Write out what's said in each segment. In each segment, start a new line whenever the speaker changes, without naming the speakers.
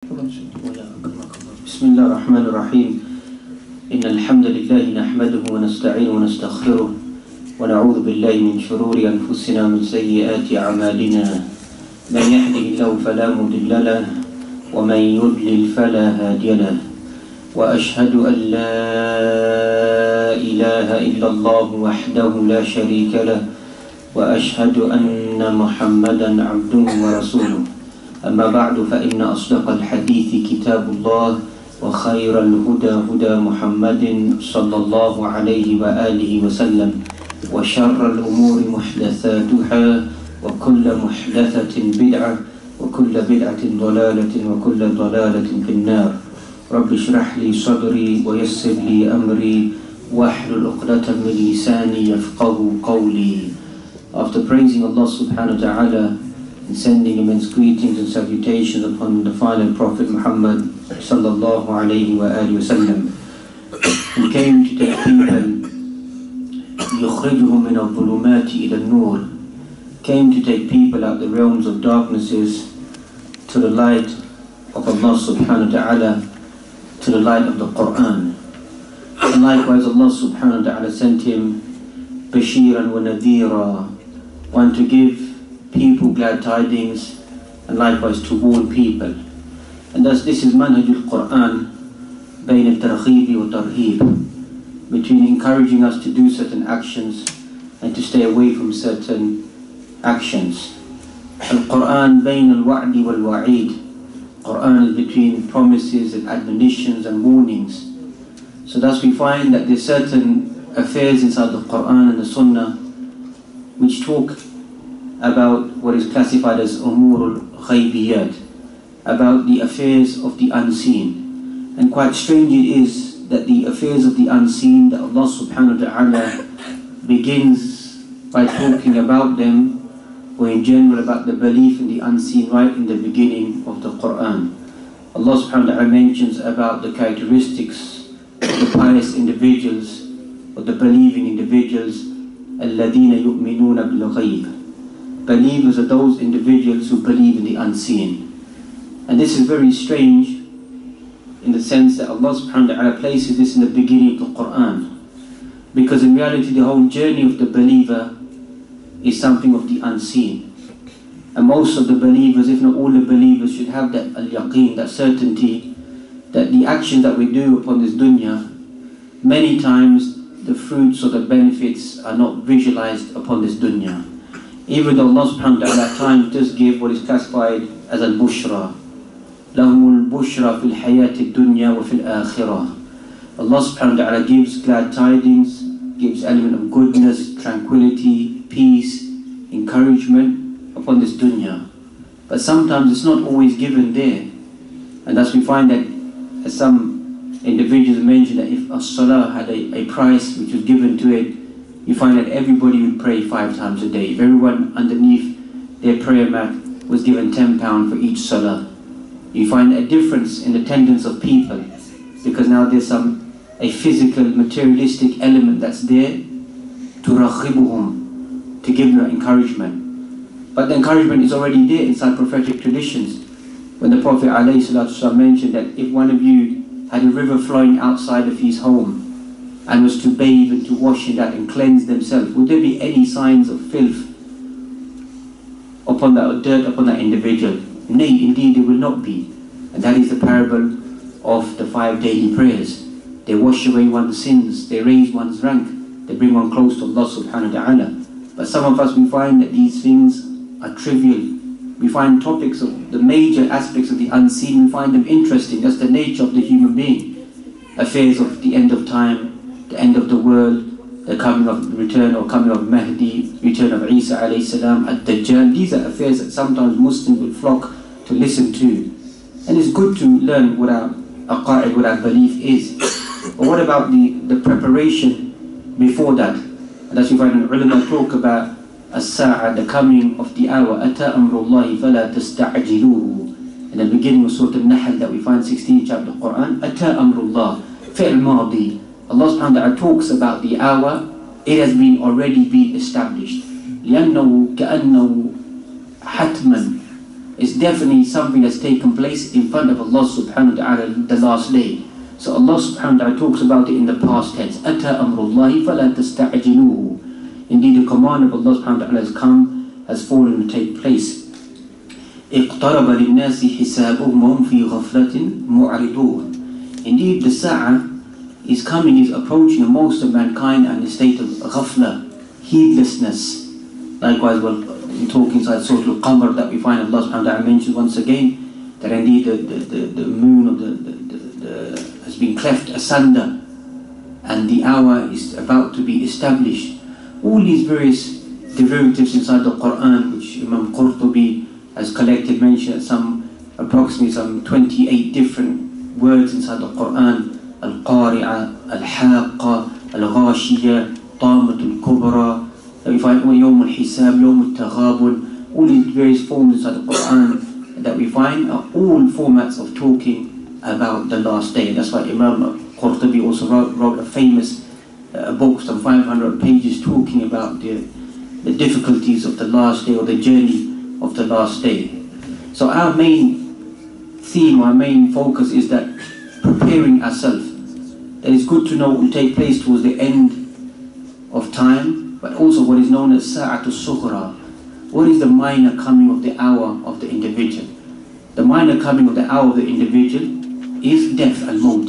بسم الله الرحمن الرحيم إن الحمد لله نحمده ونستعينه ونستغفره ونعوذ بالله من شرور أنفسنا ومن سيئات أعمالنا من يهده الله فلا مضل له ومن يضلل فلا هادي له وأشهد أن لا إله إلا الله وحده لا شريك له وأشهد أن محمدا عبده ورسوله أما بعد فإن أصدق الحديث كتاب الله وخير الهدى هدى محمد صلى الله عليه وآله وسلم وشر الأمور محدثاتها وكل محدثة بدعة وكل بدعة ضلالة وكل ضلالة في النار رب اشرح لي صدري ويسر لي أمري واحلل عقدة من لساني يفقهوا قولي. After praising Allah subhanahu wa ta'ala and sending immense greetings and salutations upon the final Prophet Muhammad sallallahu alayhi wa alihi wa sallam, who came to take people يخرجهم من الظلمات إلى النور, came to take people out the realms of darknesses to the light of Allah subhanahu wa ta'ala, to the light of the Quran. And likewise Allah subhanahu wa ta'ala sent him Bashiran wa Nadhira, one to give people glad tidings and likewise to warn people. And thus this is manhajul Quran bayn al-targhib wa tarhib, between encouraging us to do certain actions and to stay away from certain actions. Al-Quran bayn al-wa'd wal-wa'id, Quran is between promises and admonitions and warnings. So thus we find that there's certain affairs inside the Quran and the Sunnah which talk about what is classified as umurul ghaybiyat, about the affairs of the unseen. And quite strange it is that the affairs of the unseen, that Allah subhanahu wa ta'ala begins by talking about them, or in general about the belief in the unseen, right in the beginning of the Quran. Allah subhanahu wa ta'ala mentions about the characteristics of the pious individuals, or the believing individuals, الَّذِينَ يُؤْمِنُونَ بِالْغَيْبِ. Believers are those individuals who believe in the unseen. And this is very strange in the sense that Allah subhanahu wa ta'ala places this in the beginning of the Quran, because in reality the whole journey of the believer is something of the unseen. And most of the believers, if not all the believers, should have that al-yaqeen, that certainty that the actions that we do upon this dunya, many times the fruits or the benefits are not visualized upon this dunya. Even though Allah subhanahu wa ta'ala at times does give what is classified as al-bushra, لَهُمُ الْبُشْرَى فِي الْحَيَاةِ الدُّنْيَا وَفِي الْآخِرَةِ. Allah subhanahu wa ta'ala gives glad tidings, gives element of goodness, tranquility, peace, encouragement upon this dunya. But sometimes it's not always given there. And thus we find that, as some individuals mentioned, that if a salah had a price which was given to it, you find that everybody would pray 5 times a day. If everyone underneath their prayer mat was given £10 for each salah, you find a difference in the attendance of people, because now there's a physical, materialistic element that's there to rakhibuhum, to give them encouragement. But the encouragement is already there inside prophetic traditions. When the Prophet ﷺ mentioned that if one of you had a river flowing outside of his home and was to bathe and to wash in that and cleanse themselves, would there be any signs of filth upon that, or dirt upon that individual? Nay, indeed there will not be. And that is the parable of the 5 daily prayers. They wash away one's sins, they raise one's rank, they bring one close to Allah subhanahu wa ta'ala. But some of us, we find that these things are trivial. We find topics of the major aspects of the unseen, we find them interesting. That's the nature of the human being. Affairs of the end of time, the end of the world, the coming of return or coming of Mahdi, return of Isa alayhi salam, Dajjal. These are affairs that sometimes Muslims will flock to listen to. And it's good to learn what our aqa'id, what our belief is. But what about the preparation before that? And as you find in ulama talk about as-sa'a, the coming of the hour, ata amrullahi fala tasta'jiluhu. In the beginning of Surah Al-Nahl that we find 16th chapter of the Quran, ata amrullah, fi'l madi. Allah subhanahu wa ta'ala talks about the hour, it has already been established. لأنه كأنه حتما It's definitely something that's taken place in front of Allah subhanahu wa ta'ala the last day. So Allah subhanahu wa ta'ala talks about it in the past tense. أَتَى أَمْرُ اللَّهِ فَلَا تَسْتَعْجِلُوهُ. Indeed, the command of Allah subhanahu wa ta'ala has come, has fallen to take place. اقترب للناس حسابهم وهم في غفلة معرضون. Indeed, the Sa'ah is coming, is approaching, and most of mankind are in a state of ghafla, heedlessness. Likewise, we're talking inside Surah Al-Qamar that we find Allah subhanahu wa ta'ala mentions once again that indeed the moon of the has been cleft asunder and the hour is about to be established. All these various derivatives inside the Quran, which Imam Qurtubi has collected, mentioned approximately some 28 different words inside the Quran. Al-Qari'ah, Al-Haqqa, Al-Ghashiyah, Tamatul Kubra. We find Yawm al-Hisab, Yawm al-Taghabun. All these various forms inside the Quran that we find are all formats of talking about the last day. That's why Imam Qurtubi also wrote a famous book, some 500 pages, talking about the difficulties of the last day or the journey of the last day. So our main theme, our main focus is that preparing ourselves. That it's good to know what will take place towards the end of time, but also what is known as Sa'atul Sughra. What is the minor coming of the hour of the individual? The minor coming of the hour of the individual is death, al-maut.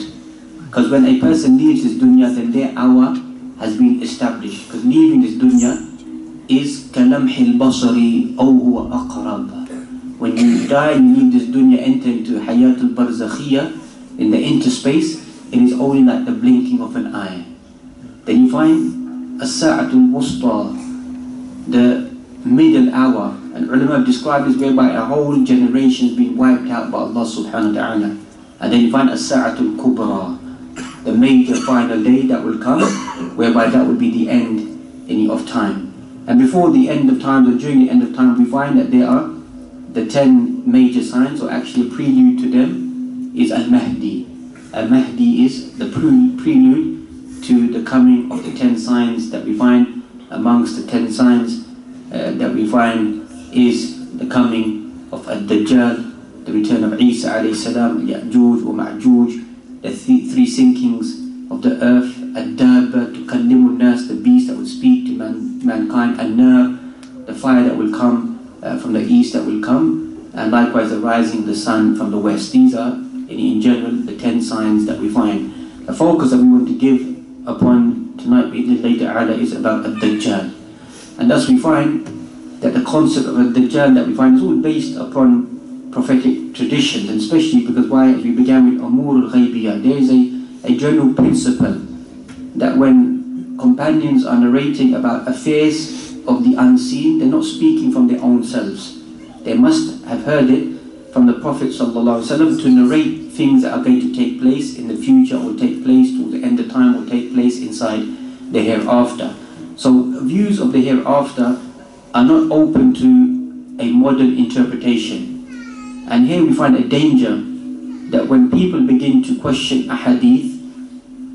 Because when a person leaves this dunya, then their hour has been established. Because leaving this dunya is kalamhil basari aw huwa aqrab. When you die, you leave this dunya, enter into hayatul barzakhiyah, in the interspace, it is only like the blinking of an eye. Then you find as-sa'atul wusta, the middle hour. And ulama have described this whereby a whole generation has been wiped out by Allah subhanahu wa ta'ala. And then you find as-sa'atul kubra, the major final day that will come, whereby that will be the end of time. And before the end of time, or during the end of time, we find that there are the 10 major signs, or actually a prelude to them is Al-Mahdi. Al-Mahdi is the prelude to the coming of the 10 signs that we find. Amongst the 10 signs that we find is the coming of Dajjal, the return of Isa alayhi salam, Ya'juj or Ma'juj, the three sinkings of the earth, Ad-Dabba, tukallimu nas, the beast that will speak to mankind, An-Nar, the fire that will come from the east that will come, and likewise the rising of the sun from the west. These are, in general, the 10 signs that we find. The focus that we want to give upon tonight, later, is about Ad-Dajjal. And thus we find that the concept of Ad-Dajjal that we find is all based upon prophetic traditions, and especially because as we began with Umur al-Ghaybiyah, there is a general principle that when companions are narrating about affairs of the unseen, they're not speaking from their own selves. They must have heard it from the Prophet ﷺ to narrate things that are going to take place in the future, or take place towards the end of time, or take place inside the hereafter. So views of the hereafter are not open to a modern interpretation. And here we find a danger that when people begin to question ahadith,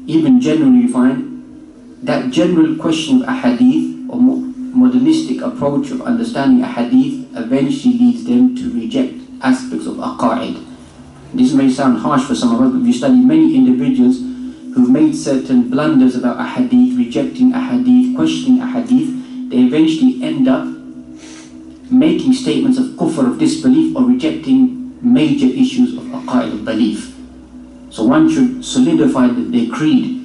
even generally we find that general question of ahadith, or modernistic approach of understanding ahadith, eventually leads them to reject aspects of aqa'id. This may sound harsh for some of us, but we study many individuals who've made certain blunders about ahadith, rejecting ahadith, questioning ahadith. They eventually end up making statements of kufr, of disbelief, or rejecting major issues of aqa'id, of belief. So one should solidify their creed.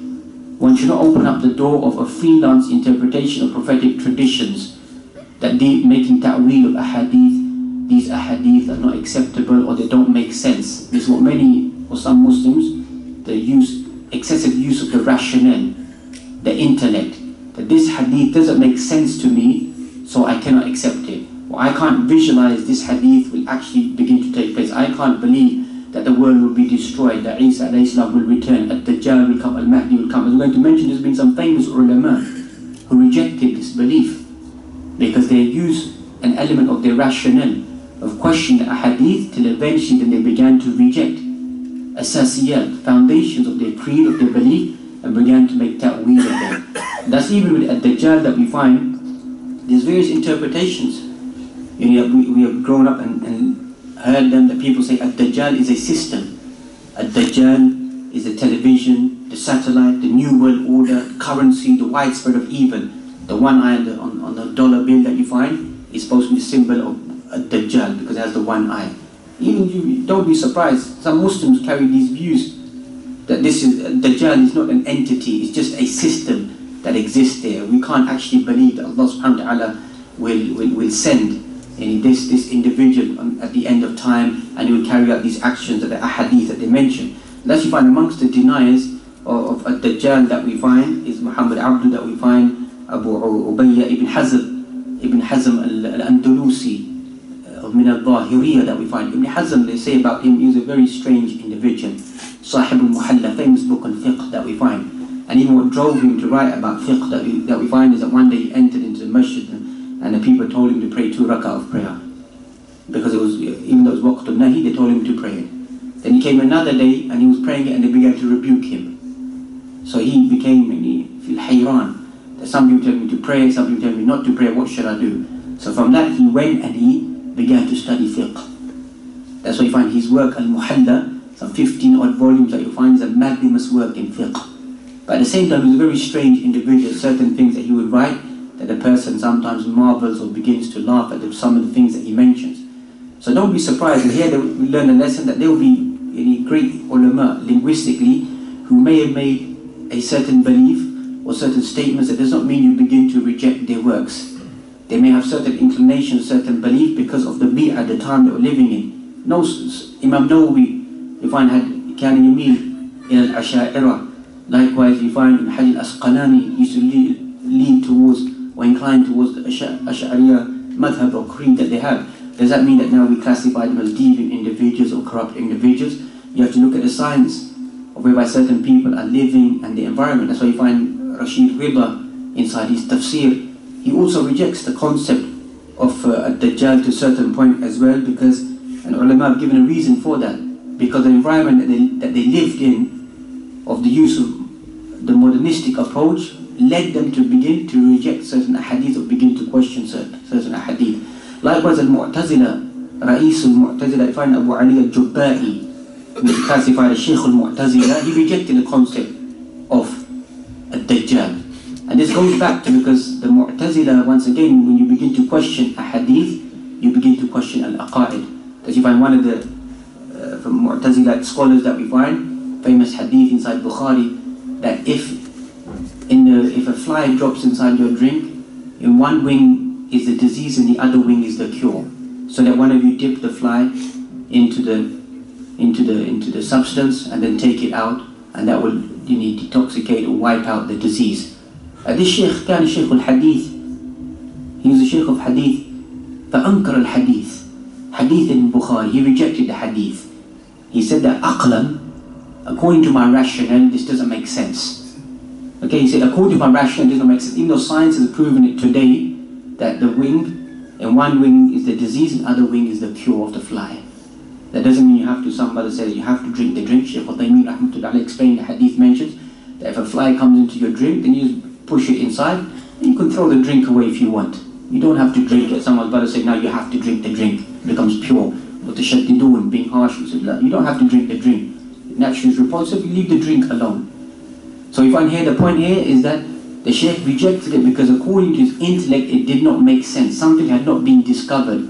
One should not open up the door of a freelance interpretation of prophetic traditions, that they making ta'weel of ahadith, these ahadith are not acceptable or they don't make sense. This is what many or some Muslims, they use excessive use of the rationale, the intellect, that this hadith doesn't make sense to me, so I cannot accept it. Or I can't visualize this hadith will actually begin to take place. I can't believe that the world will be destroyed, that Isa alayhi salam will return, that Dajjal will come, Al-Mahdi will come. As we're going to mention, there's been some famous ulama who rejected this belief because they used an element of their rationale of questioning the ahadith till eventually then they began to reject asasiyat, foundations of their creed, of their belief, and began to make ta'weel of them. That's even with Ad-Dajjal that we find there's various interpretations. We have grown up and heard them, that people say Dajjal is a system. Dajjal is the television, the satellite, the new world order, currency, the widespread of evil. The one eye on the dollar bill that you find is supposed to be the symbol of Dajjal because it has the one eye. Even you, don't be surprised, some Muslims carry these views that this is Dajjal is not an entity, it's just a system that exists there. We can't actually believe that Allah subhanahu wa ta'ala will send this individual at the end of time, and he will carry out these actions that the ahadith that they mention. That's you find amongst the deniers of Dajjal that we find is Muhammad Abdu, that we find Abu Ubayya ibn Hazm al-Andalusi, min al-Zahiriyya, that we find. Ibn Hazm, they say about him, he was a very strange individual. Sahib al-Muhalla, famous book on fiqh that we find. And even what drove him to write about fiqh that we find is that one day he entered into the masjid and the people told him to pray 2 rak'ah of prayer. Because it was, even though it was waqt al-nahi, they told him to pray it. Then he came another day and he was praying it and they began to rebuke him. So he became fil hayran. Some people tell me to pray, some people tell me not to pray, what should I do? So from that he went and he began to study fiqh. That's why you find his work, Al-Muhalla, some 15 odd volumes that you find is a magnanimous work in fiqh. But at the same time, he was a very strange individual. Certain things that he would write, that the person sometimes marvels or begins to laugh at some of the things that he mentions. So don't be surprised, and here we learn a lesson that there will be any great ulama, linguistically, who may have made a certain belief or certain statements. That does not mean you begin to reject their works. They may have certain inclinations, certain belief because of the bi'ah, the time that we're living in. No, Imam Nawawi, you find, كان يميل إلى الأشاعرة. Likewise, you find in Hajj al-Asqalani, used to lean towards or incline towards the Ash'ariyya madhab or creed that they have. Does that mean that now we classify them as deviant individuals or corrupt individuals? You have to look at the science of whereby certain people are living and the environment. That's why you find Rashid Rida inside his tafsir. He also rejects the concept of Dajjal to a certain point as well, because an ulama have given a reason for that. Because the environment that they lived in, of the use of the modernistic approach, led them to begin to reject certain ahadith or begin to question certain ahadith. Likewise, al-Mu'tazila, Ra'is al-Mu'tazila, I find Abu Ali al-Jubba'i, who is classified as Sheikh al-Mu'tazila, he rejected the concept of Dajjal. And this goes back to, because the Mu'tazila, once again, when you begin to question a hadith, you begin to question al-aqa'id. That you find one of the from Mu'tazila scholars that we find, famous hadith inside Bukhari, that if a fly drops inside your drink, in one wing is the disease and the other wing is the cure. So that one of you dip the fly into the substance and then take it out, and that will detoxicate or wipe out the disease. This Sheikh كان Sheikh al-Hadith. He was a Sheikh of Hadith. فأنكر الحديث. Hadith in Bukhari. He rejected the Hadith. He said that aqlan, according to my rationale, this doesn't make sense. Okay, he said according to my rationale, it doesn't make sense. Even though science has proven it today, that the wing, and one wing is the disease and other wing is the cure of the fly. That doesn't mean you have to, somebody says you have to drink the drink. Sheikh Tayyibun rahmatullah explained, the Hadith mentions that if a fly comes into your drink, then you push it inside, and you can throw the drink away if you want. You don't have to drink it. Someone's about to say, now you have to drink the drink. It becomes pure. But the shaddidun, being harsh, you don't have to drink the drink. It naturally is repulsive, you leave the drink alone. So you find here, the point here is that the Shaykh rejected it because according to his intellect, it did not make sense. Something had not been discovered,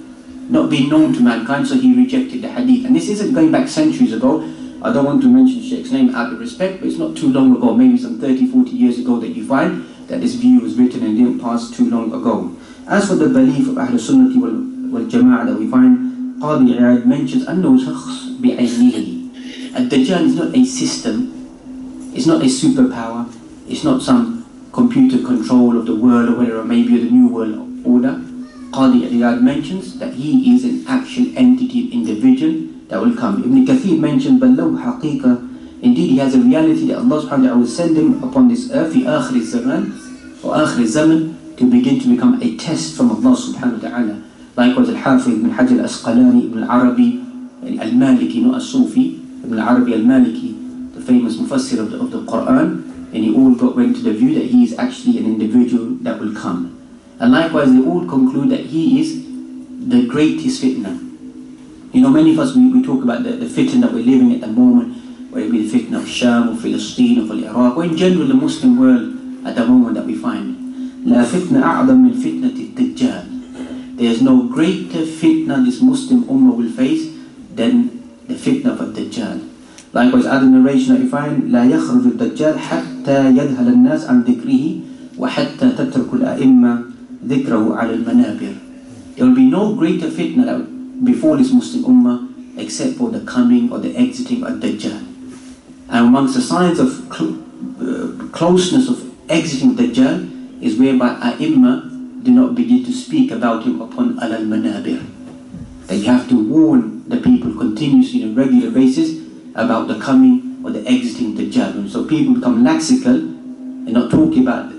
not been known to mankind, so he rejected the hadith. And this isn't going back centuries ago. I don't want to mention Shaykh's name out of respect, but it's not too long ago, maybe some 30, 40 years ago, that you find that this view was written and didn't pass too long ago. As for the belief of Ahl Sunnati wal Jama'ah that we find, Qadi Iyad mentions أنه شخص بعينه. Dajjal is not a system, it's not a superpower, it's not some computer control of the world or whatever, maybe the new world order. Qadi Iyad mentions that he is an actual entity, individual that will come. Ibn Kathir mentioned بل له حقيقة, indeed he has a reality that Allah subhanahu wa ta'ala will send him upon this earth في آخر الزمان or آخر الزمن, to begin to become a test from Allah subhanahu wa ta'ala. Likewise, Al-Hafiz ibn Hajj al-Asqalani, Ibn al-Arabi, al-Maliki, not al-Sufi, Ibn al-Arabi al-Maliki, the famous Mufassir of the Quran, and he all went to the view that he is actually an individual that will come. And likewise, they all conclude that he is the greatest fitna. Many of us, we talk about the fitna that we're living at the moment, whether it be the fitna of Sham or Palestine or Iraq, or in general the Muslim world at the moment that we find. لا فتنة أعظم من فتنة الدجال. There is no greater fitna this Muslim ummah will face than the fitna of Dajjal. Likewise, other narration that you find, لا يخرج الدجال حتى يذهل الناس عن ذكره وحتى تترك الأئمة ذكره على المنابر. There will be no greater fitna that before this Muslim ummah except for the coming or the exiting of Dajjal. And amongst the signs of closeness of exiting Dajjal is whereby A'imma do not begin to speak about him upon al-manabir. That you have to warn the people continuously on a regular basis about the coming or the exiting Dajjal. And so people become laxical and not talking about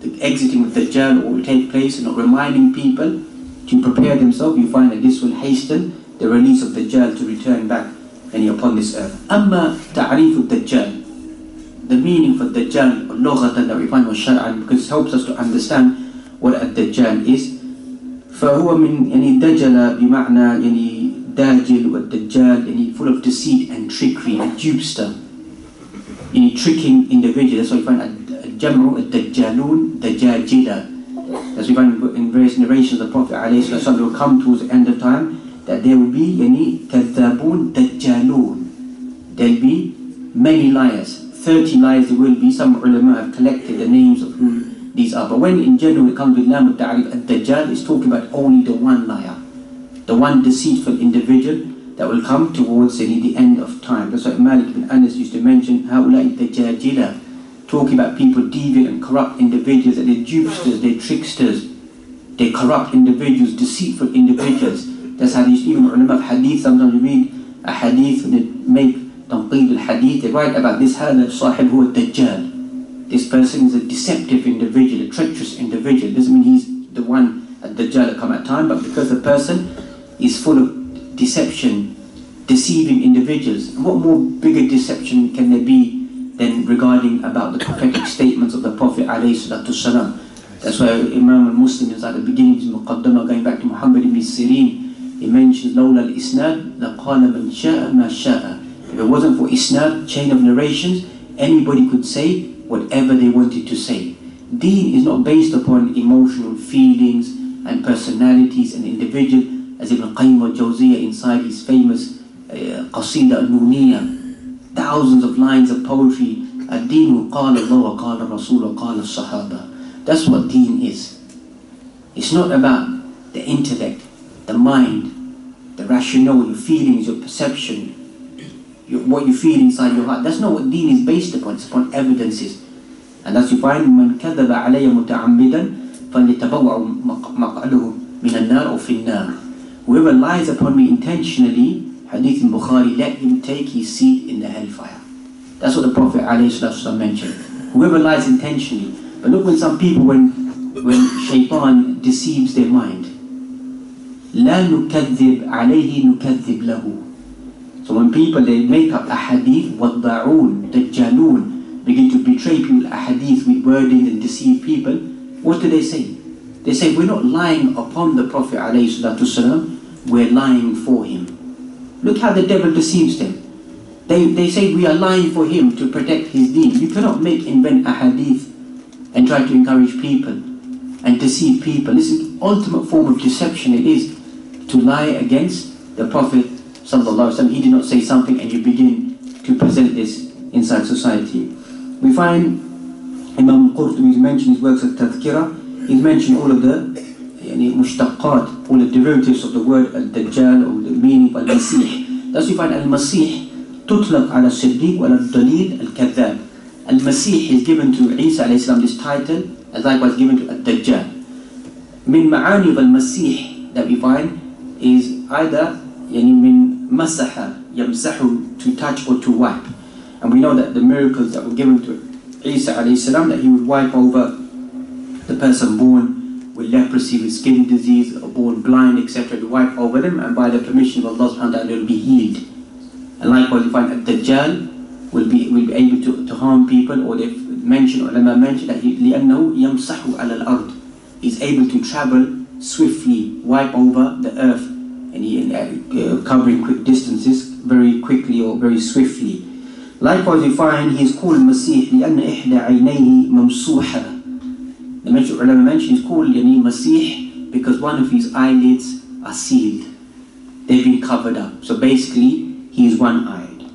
the exiting of Dajjal or will take place and not reminding people to prepare themselves. You find that this will hasten the release of Dajjal to return back upon this earth. Amma ta'rif al-Dajjal, the meaning for Dajjal or lughatan that we find was shar'an, because it helps us to understand what al-Dajjal is. فهو من دجل بمعنى داجل والدجال full of deceit and trickery and dupester, tricking individuals. That's why we find al-jam'u al-dajjalun dajajila. As we find in various narrations, the Prophet ﷺ will come towards the end of time that there will be kadhabun dajjalun. There will be many liars. 30 liars there will be. Some ulama have collected the names of who these are. But when in general it comes with Lam al-Ta'rif, al-Dajjal is talking about only the one liar, the one deceitful individual that will come towards the end of time. That's what Malik bin Anas used to mention, هؤلاء الدجاجلة, talking about people, deviant and corrupt individuals, that they're dupesters, they're tricksters, they're corrupt individuals, deceitful individuals. That's how these, even ulama of hadith, sometimes you read a hadith and they make tanqeed al-hadith, they write about this, هذا صاحب هو الدجال. This person is a deceptive individual, a treacherous individual. It doesn't mean he's the one at Dajjal that come at time, but because the person is full of deception, deceiving individuals. And what more bigger deception can there be than regarding about the prophetic statements of the Prophet ﷺ? That's why Imam al-Muslim is at the beginning of his Muqaddamah, going back to Muhammad ibn Sirin, he mentions لولا الإسناد لقال من شاء ما شاء. If it wasn't for Isnad, chain of narrations, anybody could say whatever they wanted to say. Deen is not based upon emotional feelings and personalities and individual, as Ibn Qayyim al-Jawziyah inside his famous Qasida al-Nuniyah, thousands of lines of poetry. Ad-Deenu qala Allah wa qala Rasul wa qala Sahaba. That's what Deen is. It's not about the intellect, the mind, the rationale, your feelings, your perception, what you feel inside your heart. That's not what Deen is based upon. It's upon evidences. And as you find, من كذب علي متعمدا فليتبوأ مقعده من النار أو في النار. Whoever lies upon me intentionally, Hadith in Bukhari, let him take his seat in the hellfire. That's what the Prophet ﷺ mentioned. Whoever lies intentionally. But look, when some people, when shaitan deceives their mind, لا نكذب عليه نكذب له. So when people, they make up a hadith, وَالضَّعُونَ دَجَّالُونَ, begin to betray people, a hadith with wording and deceive people, what do they say? They say, we're not lying upon the Prophet ﷺ, we're lying for him. Look how the devil deceives them. They say we are lying for him to protect his deen. You cannot invent a hadith and try to encourage people and deceive people. This is the ultimate form of deception. It is to lie against the Prophet ﷺ. He did not say something and you begin to present this inside society. We find Imam Qurtubi mentioned his works of Tadhkirah. He's mentioned all of the mushtaqat, all the derivatives of the word al-Dajjal, or the meaning of al-Masih. Thus we find al-Masih tutlaq ala Siddiq wa al-Dalil al-Kadhab. Al-Masih is given to Isa alayhi salam, this title, as likewise given to al-Dajjal. Min ma'ani of al-Masih that we find is either min masaha, yamsahu, to touch or to wipe. And we know that the miracles that were given to Isa alayhi salam, that he would wipe over the person born with leprosy, with skin disease, or born blind, etc., to wipe over them, and by the permission of Allah subhanahu wa ta'ala, they will be healed. And likewise, you find that Dajjal will be able to harm people, or they've mentioned, ulama mentioned that لِأَنَّهُ يَمْسَحُ عَلَى الْأَرْضِ, he's able to travel swiftly, wipe over the earth, covering quick distances very quickly or very swiftly. Likewise, we find he is called Masih لأن إحدى عينيه ممسوحة. The ulama mention he's called Masih because one of his eyelids are sealed. They've been covered up. So basically, he is one-eyed.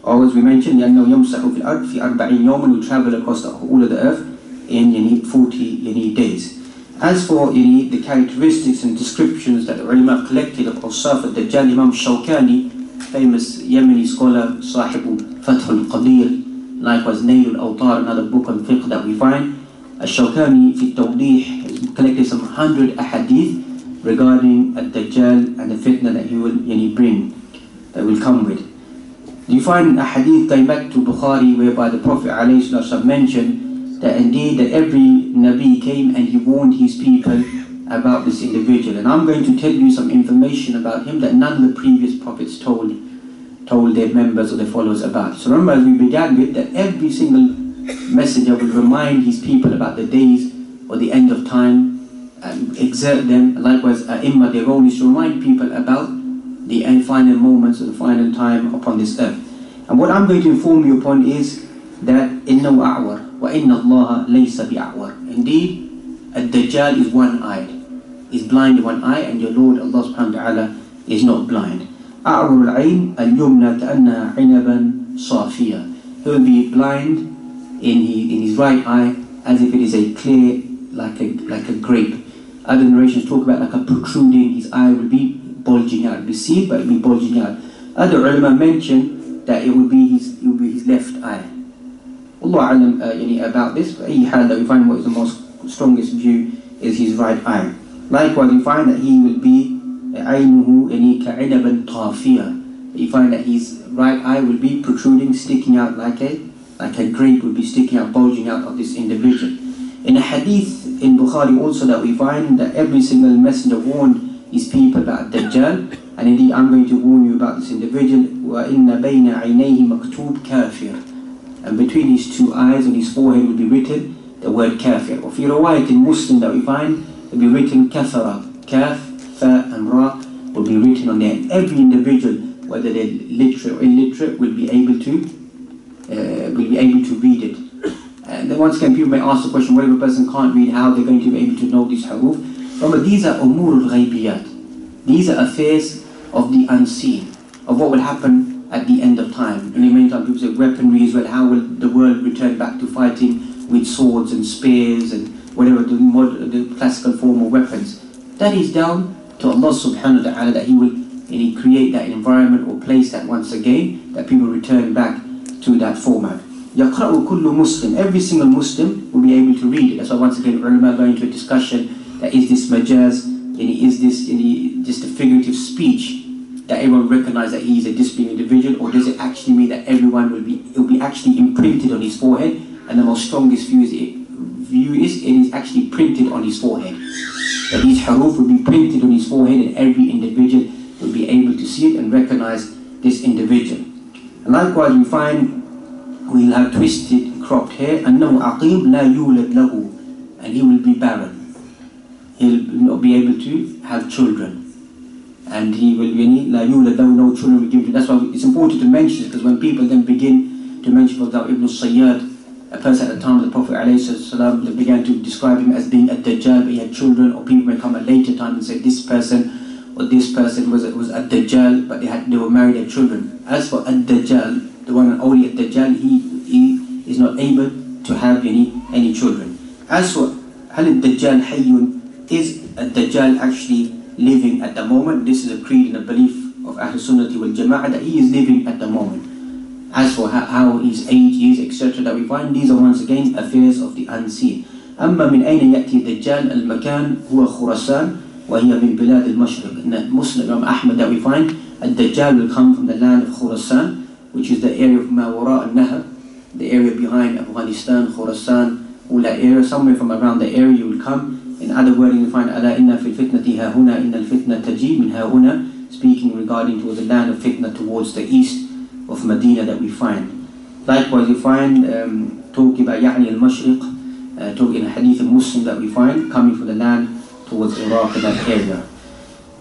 Or as we mentioned, لأنه يمسح في الأرض في 40 يوما, will travel across the whole of the earth in 40 days. As for the characteristics and descriptions that the ulama collected of Awsaf al-Dajjal, Imam Shawkani, famous Yemeni scholar, Sahibu Fath al-Qadir, likewise Nail al-Awtar, another book on fiqh that we find, Shawkani fi Tawdih has collected some 100 ahadith regarding al-Dajjal and the fitna that he will bring, that will come with. You find a hadith going back to Bukhari whereby the Prophet ﷺ mentioned that indeed that every Nabi came and he warned his people about this individual. And I'm going to tell you some information about him that none of the previous prophets told their members or their followers about. So remember, as we began with, that every single messenger will remind his people about the days or the end of time and exert them. Likewise, Imam, their role is to remind people about the final moments or the final time upon this earth. And what I'm going to inform you upon is that إِنَّهُ أَعْوَرٌ وَإِنَّ اللَّهَ لَيْسَ بِأَعْوَرٍ. Indeed, Ad-Dajjal is one-eyed. He's blind in one eye, and your Lord Allah subhanahu wa ta'ala is not blind. أَعْوَرُ الْعَيْنِ الْيُمْنَى كَأَنَّهَا عِنَبًا صَافِيًا. He will be blind in his right eye as if it is a clear, like a grape. Other narrations talk about like a protruding, his eye will be bulging out, be seen, but it will be bulging out. Other ulama mention that it will be his left eye. Allah alam about this, but he had that we find what is the most strongest view is his right eye. Likewise, we find that he will be عينه كعنبا طافية. You find that his right eye will be protruding, sticking out like a grape will be sticking out, bulging out of this individual. In a hadith in Bukhari also that we find that every single messenger warned his people about Dajjal, and indeed I'm going to warn you about this individual. وَإِنَّ بَيْنَ عَيْنَيْهِ مَكْتُوبٌ كَافِرٌ. And between his two eyes on his forehead will be written the word kafir. Or في رواية in Muslim that we find will be written kafara, kaf, fa and ra will be written on there. And every individual, whether they're literate or illiterate, will be able to read it. And then once again, people may ask the question, what if a person can't read, how they're going to be able to know these haruf? Remember, these are umur al-ghaybiyat. These are affairs of the unseen, of what will happen at the end of time. In the meantime, people say weaponry as well. How will the world return back to fighting with swords and spears and whatever the classical form of weapons? That is down to Allah subhanahu wa ta'ala, that He will create that environment or place that once again, that people return back to that format. يَقْرَأُ كُلُّ Muslim. Every single Muslim will be able to read it. That's why once again, ulama go into a discussion that is this majaz, is this just a figurative speech that everyone recognize that he is a disbelieving individual, or does it actually mean that everyone will be actually imprinted on his forehead? And the most strongest view is it is actually printed on his forehead. That these haruf will be printed on his forehead, and every individual will be able to see it and recognize this individual. And likewise, we find we'll have twisted, cropped hair, أنه عقيم لا يولد له, and he will be barren. He'll not be able to have children. And he will no children will give to. That's why it's important to mention it, because when people then begin to mention, for example, Ibn Sayyad, a person at the time of the Prophet ﷺ, they began to describe him as being a Dajjal, but he had children, or people may come at a later time and say this person or this person was a Dajjal, but they were married, had children. As for a Dajjal, the one and only Dajjal, he is not able to have any children. As for هل الدجال حي, is a Dajjal actually living at the moment? This is a creed and a belief of Ahlul Sunnah wal Jama'ah, that he is living at the moment. As for how his age is, etc., that we find, these are once again affairs of the unseen. أما من أين يأتي الدجال, المكان هو خراسان وهي من بلاد المشرق. In the Muslim Imam Ahmad that we find, الدجال will come from the land of Khurasan, which is the area of ما وراء النهر, the area behind Afghanistan, Khurasan, all that area, somewhere from around the area you will come. In other wording, you find ألا إن في الفتنة ها هنا إن الفتنة تجي من ها هنا, speaking regarding towards the land of fitna towards the east of Medina that we find. Likewise, we find talking about يعني المشرق, talking in a hadith of Muslim that we find coming from the land towards Iraq in that area.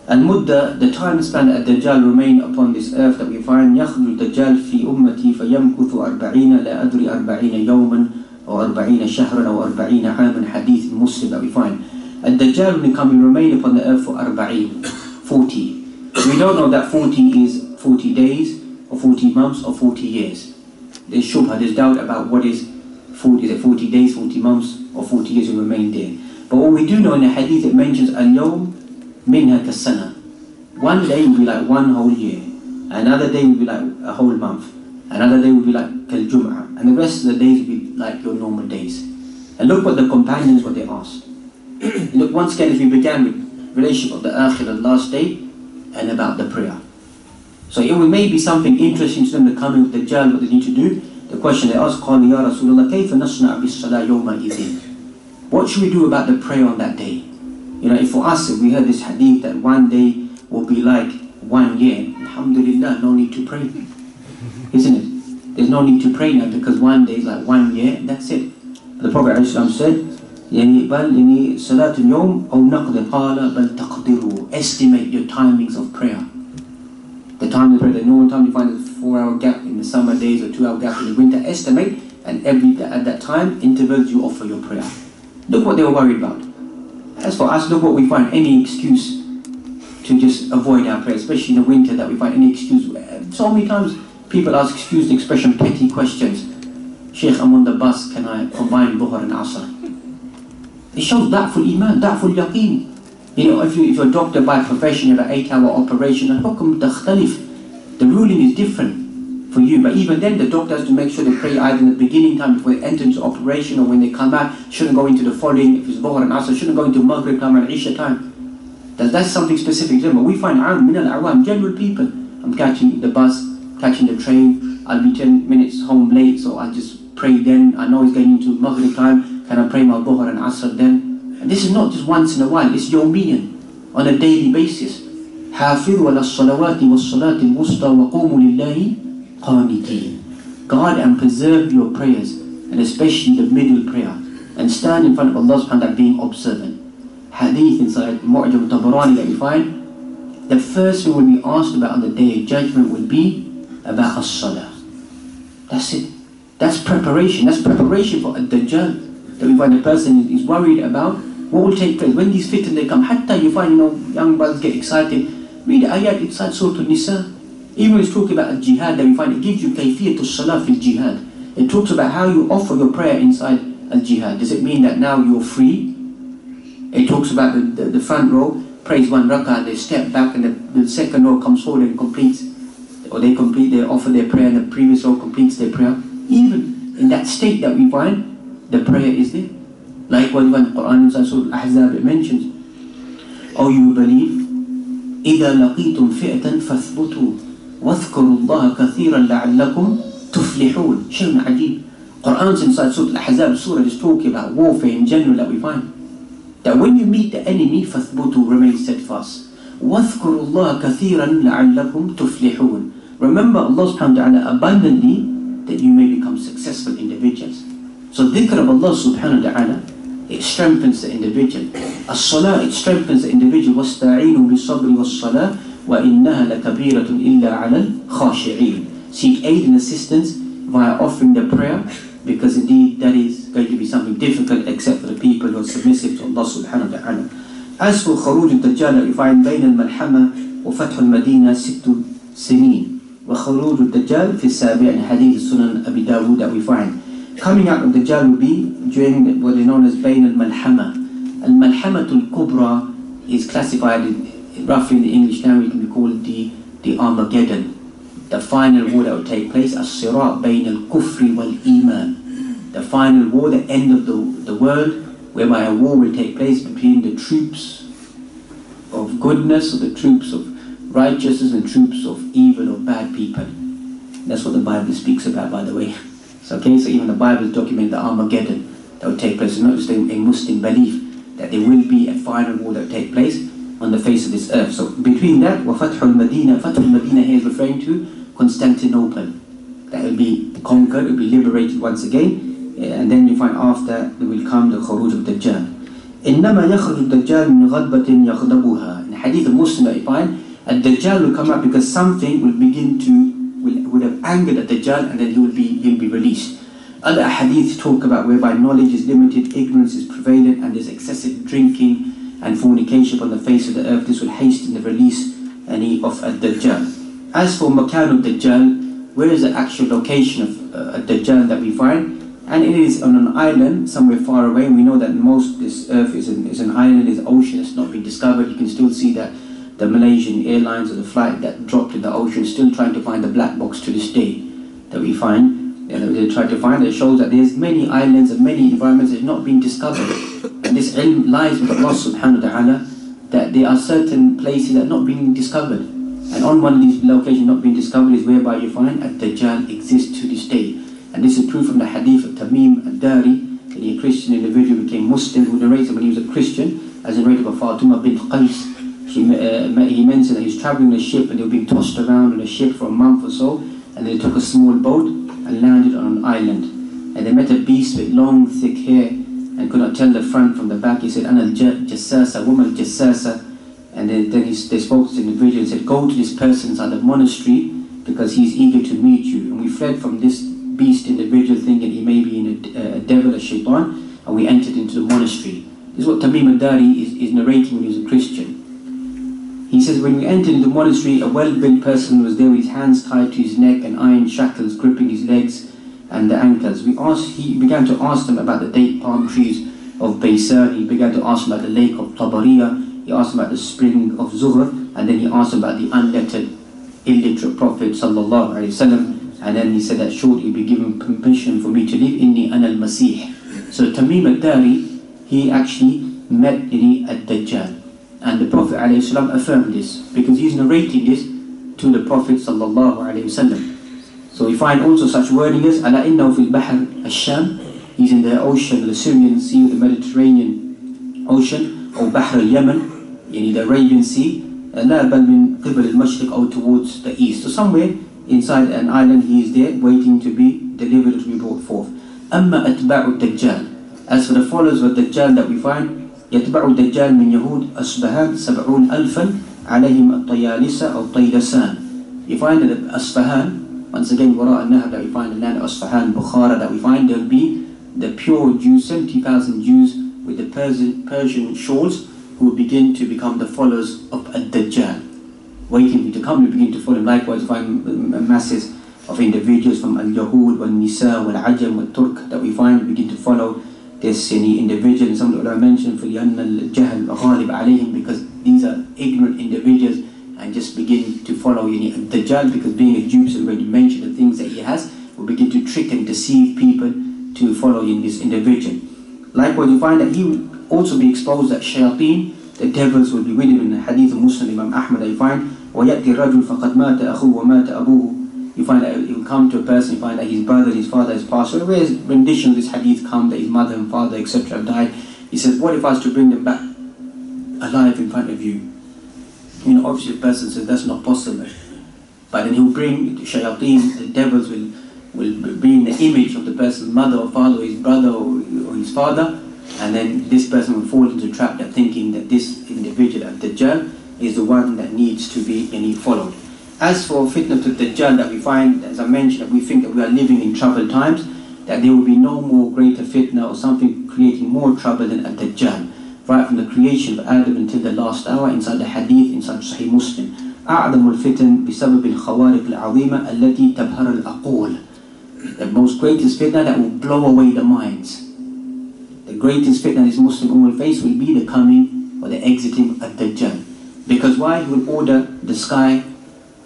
Al-Mudda, the time span that Dajjal remain upon this earth that we find, يخرج الدجال في أمتي فيمكث 40 لا أدري 40 يوما أو 40 شهرا أو 40 عاما, hadith Muslim that we find. Al-Dajjal will come and remain upon the earth for 40. We don't know that 40 is 40 days or 40 months or 40 years. There's shubha, there's doubt about what is 40. Is it 40 days, 40 months or 40 years will remain there? But what we do know in the hadith, it mentions al-yawm minha kasana. One day will be like one whole year. Another day will be like a whole month. Another day will be like kal-jum'ah. And the rest of the days will be like your normal days. And look what the companions, what they asked. Look, once again, as we began with relationship of the akhir, the last day, and about the prayer. So it may be something interesting to them, the coming of Dajjal, what they need to do. The question they asked, قالوا يا رسول الله كيف نصنع بالصلاة يومئذ? What should we do about the prayer on that day? You know, if for us, if we heard this hadith that one day will be like 1 year, alhamdulillah, no need to pray. Isn't it? There's no need to pray now because 1 day is like 1 year, and that's it. The Prophet ﷺ said, بل صلاة اليوم أو نقد قال بل تقدروا. Estimate your timings of prayer. The time of prayer, the normal time you find is a 4-hour gap in the summer days or 2-hour gap in the winter. Estimate, and at that time intervals you offer your prayer. Look what they were worried about. As for us, look what we find, any excuse to just avoid our prayer, especially in the winter, that we find any excuse. So many times people ask, excuse the expression, petty questions. Sheikh, I'm on the bus, can I combine Dhuhr and Asr? It shows da'ful iman, da'ful yaqeen. You know, if you're a doctor by profession, you have an 8-hour operation, al-hukm takhtalif. The ruling is different for you. But even then, the doctor has to make sure they pray either in the beginning time before they enter into operation, or when they come out, shouldn't go into the following, if it's Dhuhr and Asr, shouldn't go into Maghrib time and Isha time. That's something specific to them. But we find min al-awam, general people. I'm catching the bus, catching the train, I'll be 10 minutes home late, so I'll just pray then. I know it's getting into Maghrib time, can I pray my Dhuhr and Asr then? And this is not just once in a while, it's yawmiyan, on a daily basis. حافظوا على الصلوات والصلاة الوسطى وقوموا لله قانتين. Guard and preserve your prayers, and especially the middle prayer, and stand in front of Allah subhanahu wa ta'ala being observant. Hadith inside Mu'jam Tabarani that you find, the first thing will be asked about on the day of judgment will be about as-salah. That's it. That's preparation. That's preparation for a Dajjal. That we find the person is worried about what will take place when these fitan they come. Hatta you find, young brothers get excited. Read the ayat inside Surah An-Nisa. Even when it's talking about a jihad, that we find it gives you kayfiyatul salah fil jihad. It talks about how you offer your prayer inside al-jihad. Does it mean that now you're free? It talks about the front row prays 1 rak'ah, they step back, and the second row comes forward and completes, or they offer their prayer, and the previous row completes their prayer. Even in that state that we find, the prayer is there. Like what in the Quran inside Surah Al-Ahzab it mentions, "Oh, you believe, إِذَا لَقِيتُمْ فِئَةً فَاثْبُتُوا وَاذْكُرُوا اللَّهَ كَثِيرًا لَعَلَّكُمْ تُفْلِحُونَ." Shay'un ajib. Quran's inside Surah Al-Ahzab surah is talking about warfare in general that we find. That when you meet the enemy, فَاثْبُتُوا, remain steadfast. وَاذْكُرُوا اللَّهَ كَثِيرًا لَعَلَّكُمْ تُفْلِحُونَ. Remember Allah subhanahu wa ta'ala abundantly, that you may become successful individuals. So dhikr of Allah subhanahu wa ta'ala, it strengthens the individual. As-salah, it strengthens the individual. وَاسْتَعِينُوا بِالصَّبْرِ وَالصَّلَاةِ وَإِنَّهَا لَكَبِيرَةٌ إِلَّا عَلَى الْخَاشِعِينَ. Seek aid and assistance via offering the prayer, because indeed that is going to be something difficult except for the people who are submissive to Allah subhanahu wa ta'ala. As for Khuruj al-Dajjal, you find بين الملحمة وفتح المدينة 6 سنين وخروج الدجال في السابع, hadith Sunan Abi Dawud that we find. Coming out of the Dajjal will be during what is known as Bain al-Malhama. Al-Malhamatul Kubra is classified roughly in the English language, can be called the Armageddon. The final war that will take place, as-Sirat Bain al-Kufri wal-Iman. The final war, the end of the world, whereby a war will take place between the troops of goodness, or the troops of righteousness, and troops of evil or bad people. That's what the Bible speaks about, by the way. So even the Bible documents the Armageddon that will take place. It's not just a Muslim belief that there will be a final war that will take place on the face of this earth. So between that, وَفَتْحُ الْمَدِينَةِ, Fath al-Madinah here is referring to Constantinople. That will be conquered, it will be liberated once again. And then you find after there will come the Khuruj of Dajjal. إِنَّمَا يَخْرُجُ الدَّجَّالُ مِنْ غَضْبَةٍ يَغْضَبُهَا. In hadith of Muslim that you find, Dajjal will come up because something will begin to, would have angered Dajjal, and then he'll be released. Other hadith talk about whereby knowledge is limited, ignorance is prevalent, and there's excessive drinking and fornication on the face of the earth. This will hasten the release of Dajjal. As for Makan Dajjal, where is the actual location of Dajjal that we find? And it is on an island somewhere far away. We know that most this earth is an island, is ocean that's not been discovered. You can still see that the Malaysian Airlines or the flight that dropped in the ocean still trying to find the black box to this day that we find. They try to find it. Shows that there's many islands and many environments that have not been discovered. And this ilm lies with Allah subhanahu wa ta'ala, that there are certain places that are not being discovered. And on one of these locations not being discovered is whereby you find Dajjal exists to this day. And this is proof from the hadith of Tamim al-Dari, that a Christian individual became Muslim, who narrated when he was a Christian, as narrated by Fatima bint Qais. He mentioned that he was travelling on a ship and they were being tossed around on a ship for a month or so, and they took a small boat and landed on an island. And they met a beast with long, thick hair and could not tell the front from the back. He said, Ana al-Jassasa, woman al-Jassasa. And then they spoke to the individual and said, go to this person inside the monastery because he's eager to meet you. And we fled from this beast individual thinking he may be a devil, a shaitan, and we entered into the monastery. This is what Tamim al-Dari is narrating when he was a Christian. He says, when we entered into the monastery, a well-built person was there with his hands tied to his neck and iron shackles gripping his legs and the ankles. He began to ask them about the date palm trees of Baysan. He began to ask them about the lake of Tabariya. He asked them about the spring of Zuhr, and then he asked them about the unlettered, illiterate Prophet sallallahu alaihi wasallam. And then he said that shortly he'll be given permission for me to leave. Inni ana al-Masih. So Tamim al-Dari, he actually met Dajjal. And the Prophet ﷺ affirmed this, because he's narrating this to the Prophet ﷺ. So we find also such wording as Ala innahu fil bahr al-Sham. He's in the ocean, the Syrian Sea, the Mediterranean Ocean, or Bahr al-Yaman, the Arabian Sea, la bal min qibal al-Mashriq, or towards the east. So somewhere inside an island he is there, waiting to be delivered, to be brought forth. Amma atba'u Dajjal. As for the followers of Dajjal that we find, يتبع الدجال من يهود أصبهان 70,000 عليهم الطيالسة أو طيلسان. You find that Asfahan, once again وراء النهر, that we find the land of Asfahan, Bukhara, that we find there will be the pure Jews, 70,000 Jews with the Persian shawls, who will begin to become the followers of Dajjal, waiting to come to begin to follow. Likewise we find masses of individuals from Al-Yahud, Wal-Nisa, Wal-Ajam, Wal-Turk, that we find begin to follow this individual. And some of the ulama mentioned فَلِأَنَّ الْجَهْلَ غَالِبَ عَلَيْهِمْ, because these are ignorant individuals and just begin to follow Dajjal, because being a Jew, so when you mention the things that he has, will begin to trick and deceive people to follow this individual. Likewise you find that he will also be exposed, that shayateen, the devils, will be with him. In the hadith of Muslim, Imam Ahmad, you find وَيَأْتِ الرَّجُلْ فَقَدْ مَاتَ أَخُوهُ وَمَاتَ أَبُوهُ. You find that he will come to a person, you find that his brother and his father has passed. So whereas rendition of this hadith come that his mother and father, etc. have died, he says, what if I was to bring them back alive in front of you? Obviously the person says that's not possible. But then he'll bring shayateen, the devils will bring the image of the person's mother or father or his brother or his father, and then this person will fall into the trap that thinking that this individual, Dajjal, is the one that needs to be followed. As for fitna to Dajjal, that we find, as I mentioned, that we think that we are living in troubled times, that there will be no more greater fitna or something creating more trouble than Dajjal. Right from the creation of Adam until the last hour, inside the hadith, inside Sahih Muslim. أعظم الفتن بسبب الخوارق العظيمة التي تبهر العقول. The most greatest fitna that will blow away the minds. The greatest fitna this Muslim ummah will face will be the coming or the exiting of Dajjal. Because why? He will order the sky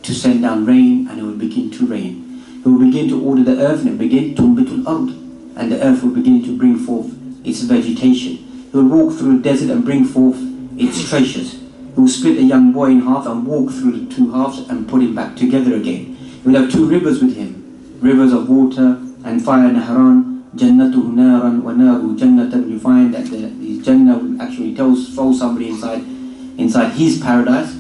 to send down rain, and it will begin to rain. He will begin to order the earth, and it will begin to tumbitul ard, and the earth will begin to bring forth its vegetation. He will walk through the desert and bring forth its treasures. He will split a young boy in half and walk through the two halves and put him back together again. He will have two rivers with him, rivers of water and fire, Nahran, Jannatuhu naran wa naru jannatan. You find that the Jannah will actually throw somebody inside his paradise,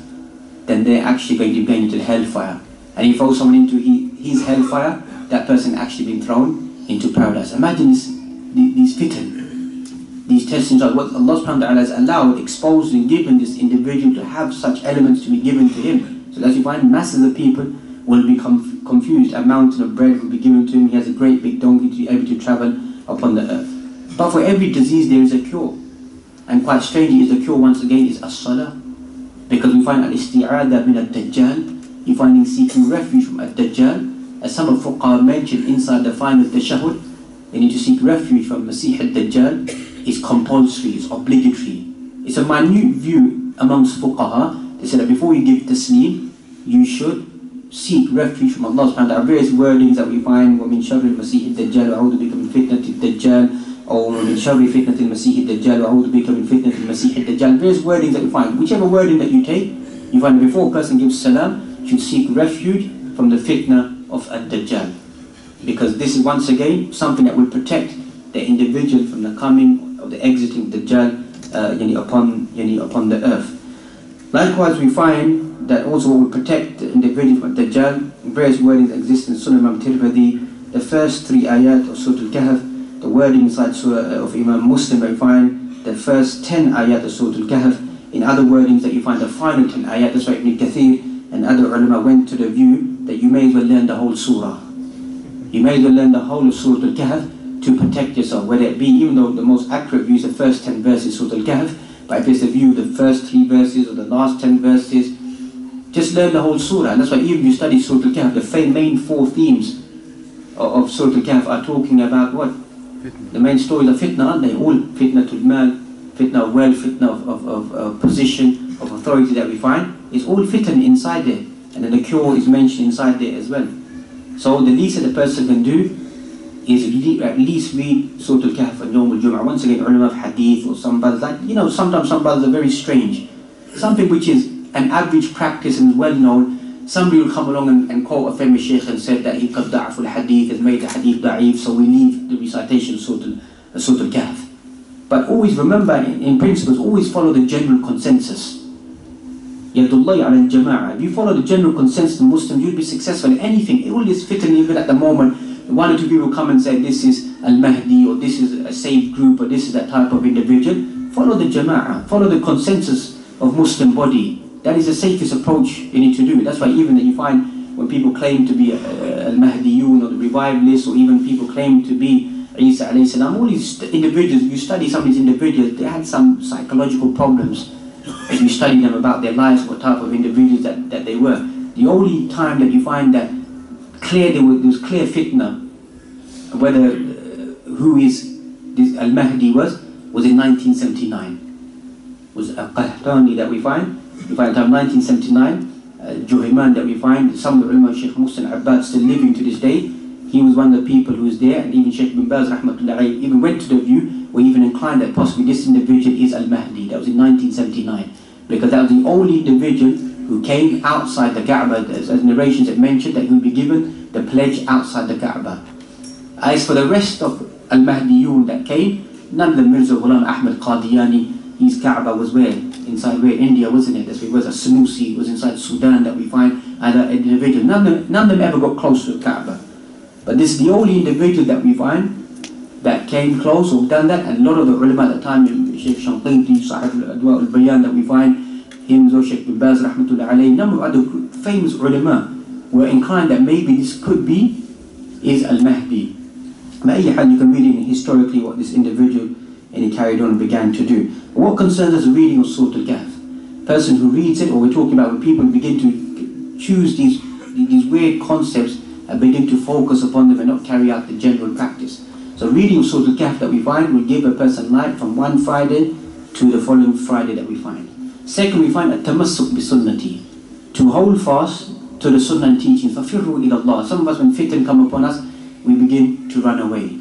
then they're actually going to be going into the hellfire. And he throws someone into his hellfire, that person actually being thrown into paradise. Imagine these fitan. these testings are what Allah subhanahu wa ta'ala has allowed, exposed and given this individual to have such elements to be given to him. So as you find, masses of people will become confused. A mountain of bread will be given to him. He has a great big donkey to be able to travel upon the earth. But for every disease there is a cure. And quite strangely, the cure once again is as-salah. Because we find al-isti'adha min al-Dajjal. You find him seeking refuge from al-Dajjal. As some of fuqaha mentioned inside the final tashahhud, they need to seek refuge from Masih al-Dajjal. It's compulsory, it's obligatory. It's a minute view amongst fuqaha. They said that before you give taslim, you should seek refuge from Allah subhanahu wa ta'ala. Various wordings that we find, وَمِن شَرِّ الْمَسِيحِ الدَّجَّالِ وَأَعُوذُ بِكَ مِن فِتْنَةِ الدَّجَّالِ, or وَمِن شَرِّ فِتْنَةِ الْمَسِيحِ الدَّجَّالِ وَأَعُوذُ بِكَ مِن فِتْنَةِ الْمَسِيحِ الدَّجَّالِ. Various wordings that we find. Whichever wording that you take, you find that before a person gives salam, should seek refuge from the fitna of ad-Dajjal. Because this is once again something that will protect the individual from the coming or the exiting of Dajjal upon the earth. Likewise, we find that also what will protect the individual from Dajjal, various wordings that exist in Sunnah Imam Tirmidhi, the first 3 ayat of Surah Al-Kahf, the wording inside Surah of Imam Muslim, we find the first 10 ayat of Surah Al-Kahf. In other wordings that you find the final 10 ayat. That's why Ibn Kathir and other ulama went to the view that you may as well learn the whole surah. You may as well learn the whole of Surah Al-Kahf to protect yourself, whether it be, even though the most accurate view is the first 10 verses of Surah Al-Kahf, but if it's the view of the first 3 verses or the last 10 verses, just learn the whole surah. And that's why even if you study Surah Al-Kahf, the main 4 themes of Surah Al-Kahf are talking about what? Fitna. The main stories of fitna, aren't they? All fitna to mal, fitna of wealth, fitna of position, of authority that we find, is all fitna inside there. And then the cure is mentioned inside there as well. So the least that the person can do is at least read Surah Al-Kahf and Yawm al-Jum'ah. Once again, ulama of hadith or some brothers, like, sometimes some brothers are very strange. Something which is an average practice and well known, somebody will come along and quote a famous sheikh and said that he qad da'af al-hadith, has made the hadith da'if, so we leave the recitation of Surah Al-Kahf. But always remember, in principles, always follow the general consensus. Yadullahi ala al-jama'ah. If you follow the general consensus of Muslims, you'll be successful in anything. All this fitna, even at the moment, 1 or 2 people come and say this is al-Mahdi, or this is a safe group, or this is that type of individual. Follow the jama'ah, follow the consensus of Muslim body. That is the safest approach you need to do. That's why even that you find when people claim to be al-Mahdiyun or the revivalists, or even people claim to be Isa alayhi salam, all these individuals, you study some of these individuals, they had some psychological problems. If you study them about their lives, what type of individuals that they were. The only time that you find that there was clear fitna, whether who is this al-Mahdi was in 1979. Was a Qahtani that we find time 1979, Juhayman that we find, some of the ulama, Sheikh Murtaza still living to this day. He was one of the people who was there, and even Sheikh bin Baz rahmatullah even went to the view, or even inclined that possibly this individual is al-Mahdi. That was in 1979, because that was the only individual who came outside the Kaaba, as narrations have mentioned, that he would be given the pledge outside the Kaaba. As for the rest of al-Mahdiyun that came, none of them, Mirza Ghulam Ahmad Qadiani, his Kaaba was where? Inside where? India, wasn't it? That's where it was. A Sanusi was inside Sudan that we find, other individuals. None of them ever got close to the Kaaba. But this is the only individual that we find that came close or done that, and a lot of the ulama at the time, Sheikh Shanqiti, Sahib al-Adwa al-Bayan that we find, him, Sheikh bin Baz rahmatullah alayhi, number of other famous ulama were inclined that maybe this could be is al-Mahdi. But you can read in historically what this individual and he carried on and began to do. What concerns us, reading of Surah Al-Kahf? Person who reads it, or we're talking about when people begin to choose these weird concepts and begin to focus upon them and not carry out the general practice. So reading of Surah Al-Kahf that we find will give a person light from one Friday to the following Friday that we find. Second, we find at-tamassuk bi-sunnati, to hold fast to the sunnah and teachings. فَفِرُّوا إِلَى اللَّهِ. Some of us, when fitan come upon us, we begin to run away.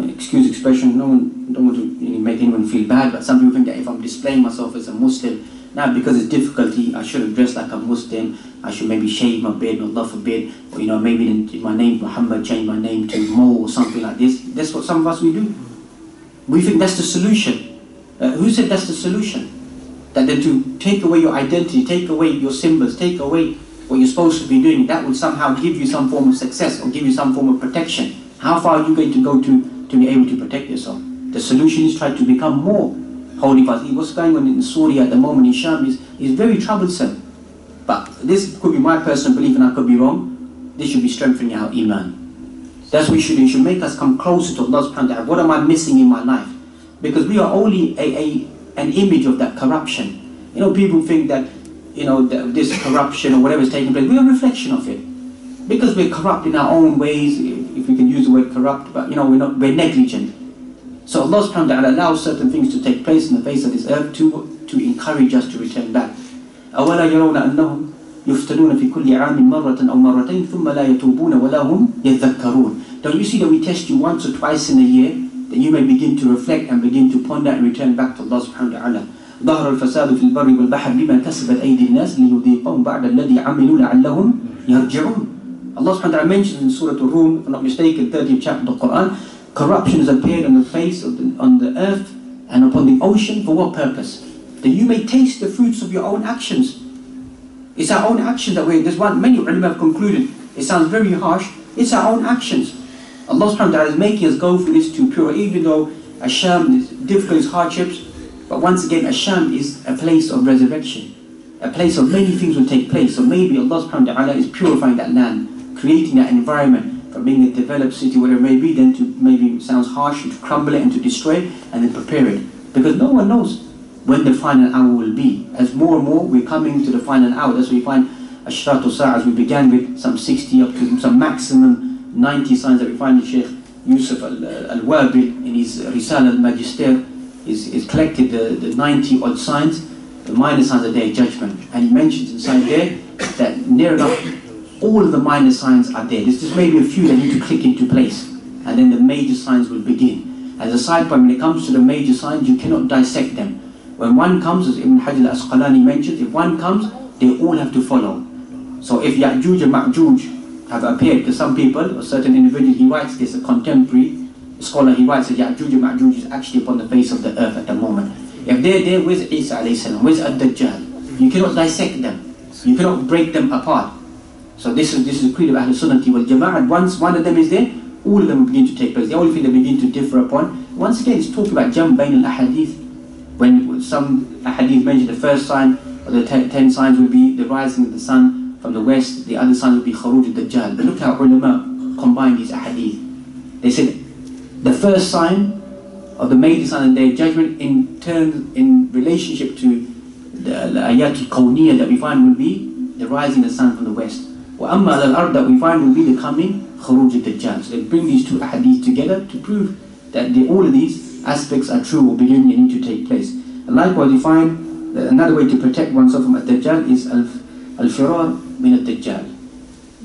Excuse expression, don't want to make anyone feel bad, but some people think that if I'm displaying myself as a Muslim, now because it's difficulty, I shouldn't dress like a Muslim, I should maybe shave my beard, Allah forbid, or maybe my name Muhammad, change my name to Mo or something like this. That's what some of us we do. We think that's the solution. Who said that's the solution? That then to take away your identity, take away your symbols, take away what you're supposed to be doing, that will somehow give you some form of success or give you some form of protection. How far are you going to go to be able to protect yourself? The solution is try to become more holy fast. What's going on in Syria at the moment in Sham is very troublesome. But this could be my personal belief and I could be wrong. This should be strengthening our iman. That's what it should make us come closer to Allah subhanahu wa ta'ala. What am I missing in my life? Because we are only an image of that corruption. You know, people think that, you know, this corruption or whatever is taking place, we're a reflection of it. Because we're corrupt in our own ways, if we can use the word corrupt, but you know, we're negligent. So Allah subhanahu wa ta'ala allows certain things to take place in the face of this earth to encourage us to return back. أَوَلَا يَرَوْنَ أَنَّهُمْ يُفْتَنُونَ فِي كُلِّ عَامٍ مَرَّةً أَوْ مَرَّتَيْنِ ثُمَّ لَا يَتُوبُونَ وَلَا هُمْ يَذَّكَّرُونَ. Don't you see that we test you once or twice in a year, that you may begin to reflect and begin to ponder and return back to Allah subhanahu wa ta'ala. ظهر الفساد في البر والبحر بما كسبت أيدي الناس ليذيقهم بعد الذي عملوا لعلهم يرجعون. Allah subhanahu wa ta'ala mentions in Surah Al-Rum, if I'm not mistaken, 30th chapter of the Quran, corruption has appeared on the face of on the earth and upon the ocean for what purpose? That you may taste the fruits of your own actions. It's our own actions that way. There's one, many ulama have concluded, it sounds very harsh, it's our own actions. Allah subhanahu wa ta'ala is making us go through this to pure, even though Asham is difficult, it's hardships, but once again Asham is a place of resurrection. A place of many things will take place. So maybe Allah subhanahu wa ta'ala is purifying that land, creating that environment from being a developed city, whatever it may be, then to maybe it sounds harsh, to crumble it and to destroy it and then prepare it. Because no one knows when the final hour will be. As more and more we're coming to the final hour, that's why we find Ashratu Sa'as, we began with some 60 up to some maximum 90 signs that we find in Sheikh Yusuf al-Wabil in his Risala al-Magister, is collected the 90 odd signs, the minor signs of the Day of Judgment. And he mentions inside there that near enough all of the minor signs are there. There's just maybe a few that need to click into place, and then the major signs will begin. As a side point, when it comes to the major signs, you cannot dissect them. When one comes, as Ibn Hajar al-Asqalani mentions, if one comes, they all have to follow. So if Ya'juj and Ma'juj have appeared, because some people, or certain individuals, he writes this, a contemporary scholar, he writes that Ya'juj and Ma'juj is actually upon the face of the earth at the moment. If they're there, where's Isa alayhi salam, where's Ad-Dajjal? You cannot dissect them. You cannot break them apart. So this is the creed of Ahlul Sunnah wal Jama'ah. Once one of them is there, all of them will begin to take place. The only thing they begin to differ upon, once again, it's talking about Jam Bain al-Ahadith. When some Ahadith mention the first sign, or the 10 signs will be the rising of the sun from the west, the other sign will be Khuruj al-Dajjal. But look how ulama combine these Ahadith. They said the first sign of the major sign of the Day of Judgment in relationship to the ayat al-Kawniyah that we find will be the rising of the sun from the west. وَأَمَّا al-ard that we find will be the coming Khuruj al-Dajjal. So they bring these two Ahadith together to prove that all of these aspects are true or begin and need to take place. And likewise we find that another way to protect oneself from al-Dajjal is al-firar min al-Dajjal.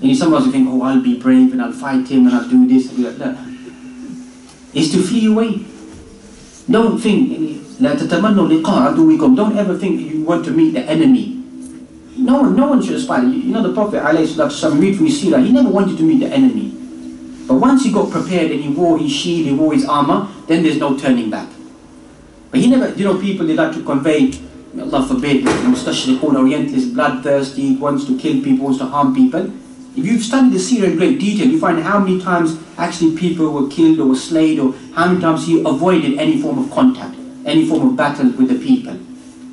And some of us think, oh, I'll be brave and I'll fight him and I'll do this and do that. No. It's to flee away. Don't think, لا تتمنوا لقاء عدوكم. Don't ever think you want to meet the enemy. No one should aspire. You know the Prophet ﷺ, read from his seerah, he never wanted to meet the enemy. But once he got prepared and he wore his shield, he wore his armor, then there's no turning back. But he never, you know, people, they like to convey, Allah forbid, Mustashriqun, Orientalists, bloodthirsty, wants to kill people, wants to harm people. If you've studied the seerah in great detail, you find how many times actually people were killed or were slain, or how many times he avoided any form of contact, any form of battle with the people.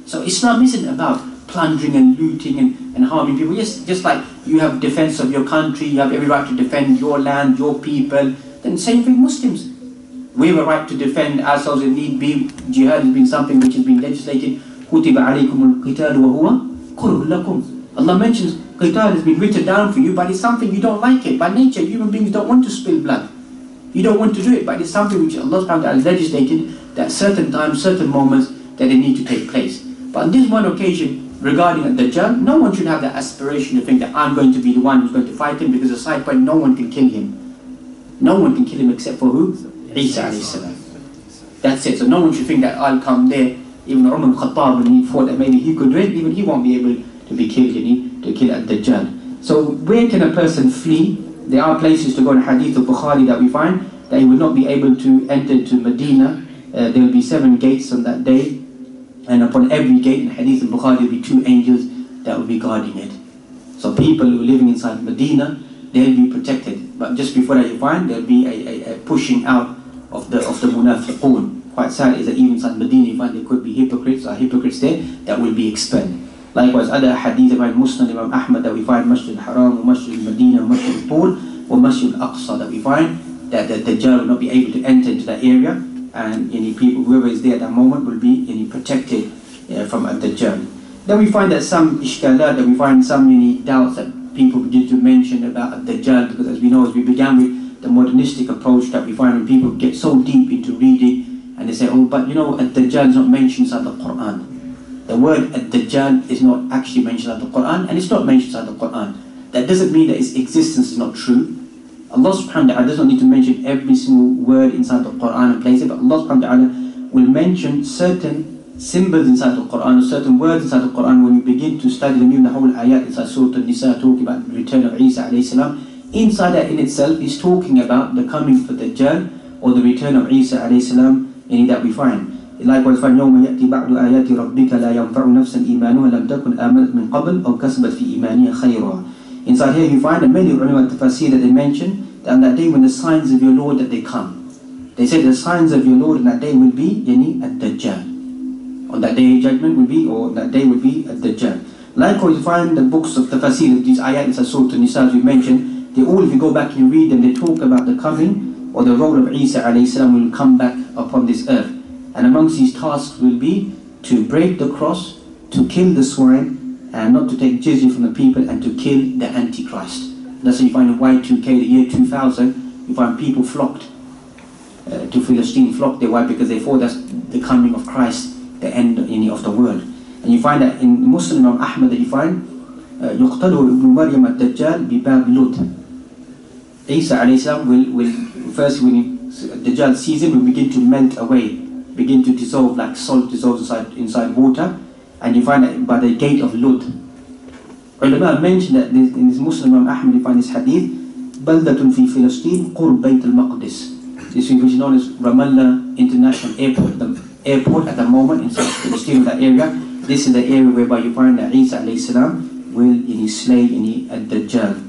So Islam isn't about plundering and looting and harming people. Yes, just like you have defense of your country, you have every right to defend your land, your people, then same thing Muslims. We have a right to defend ourselves if need be. Jihad has been something which has been legislated. كُتِبَ عَلَيْكُمُ الْقِتَالُ وَهُوَ كُرْهٌ لَكُمْ. Allah mentions qital has been written down for you, but it's something you don't like it. By nature, human beings don't want to spill blood. You don't want to do it, but it's something which Allah subhanahu wa ta'ala legislated that certain times, certain moments that they need to take place. But on this one occasion, regarding Dajjal, no one should have the aspiration to think that I'm going to be the one who's going to fight him, because aside from no one can kill him. No one can kill him except for who? Isa alayhi salam. That's it. So no one should think that I'll come there. Even Umar al-Khattab, when he thought that maybe he could do it, even he won't be able to be killed, to kill Dajjal. So where can a person flee? There are places to go in Hadith of Bukhari that we find that he will not be able to enter to Medina. There will be 7 gates on that day, and upon every gate in Hadith of Bukhari there will be 2 angels that will be guarding it. So people who are living inside Medina, they'll be protected. But just before that you find there'll be a pushing out of the munafiqun. quite sad is that even inside Medina you find there could be hypocrites there that will be expelled. Likewise, other hadith about Muslim Imam Ahmad that we find Masjid al-Haram, or Masjid al-Medina, or Masjid al-Tur, or Masjid al-Aqsa, that we find that the Dajjal will not be able to enter into that area, and any people, whoever is there at that moment, will be protected from Dajjal. Then we find that some ishkalat, that we find some doubts that people begin to mention about Dajjal, because as we know, as we began with the modernistic approach that we find when people get so deep into reading, and they say, oh, but Dajjal is not mentioned inside the Quran. The word Dajjal is not actually mentioned in the Quran, and it's not mentioned in the Quran. That doesn't mean that its existence is not true. Allah subhanahu wa ta'ala does not need to mention every single word inside the Quran and place it, but Allah subhanahu wa ta'ala will mention certain symbols inside the Quran, or certain words inside the Quran when we begin to study them. Even the whole ayat inside Surah An-Nisa talking about the return of Isa alayhi salam. Inside that in itself is talking about the coming for Dajjal, or the return of Isa alayhi salam, that we find. Likewise, فَالْيَوْمَ يَأْتِي بَعْدُ آيَاتِ رَبِّكَ لَا يَنْفَعُ نَفْسًا إِيمَانُهَا لَمْ تَكُنْ آمَنَتْ مِنْ قَبْلِ أَوْ كَسَبَتْ فِي إِيمَانِهَا خَيْرًا. Inside here you find that many ulama tafsir that they mention that on that day when the signs of your Lord that they come. They say the signs of your Lord on that day will be Ad-Dajjal. On that day of judgment will be, or that day will be Ad-Dajjal. Likewise you find the books of tafsir, these ayat as Surah An-Nisa as we mentioned, they all, if you go back and you read them, they talk about the coming or the role of Isa alayhi salam will come back upon this earth. And amongst these tasks will be to break the cross, to kill the swine, and not to take jizya from the people, and to kill the Antichrist. That's why you find in Y2K, the year 2000, you find people flocked to Palestine, flocked there. Why? Because they thought that's the coming of Christ, the end of the world. And you find that in Muslim Imam Ahmad that you find يُقْتَلُ ابْنُ مَرْيَمَ الدَّجَّالِ بِبَابِ لُدْ. Isa alayhi salam will first, when Dajjal sees him, will begin to melt away, begin to dissolve like salt dissolves inside water, and you find that by the gate of Lud. Ulama mentioned that in this Muslim Imam Ahmad you find this hadith, بَلْدَةٌ فِي فِلَسْطِينَ قُرْبَ بَيْتِ الْمَقْدِسِ. This which is known as Ramallah International Airport, the airport at the moment inside Palestine, that area. This is the area whereby you find that Isa alayhi salam will slay Ad-Dajjal.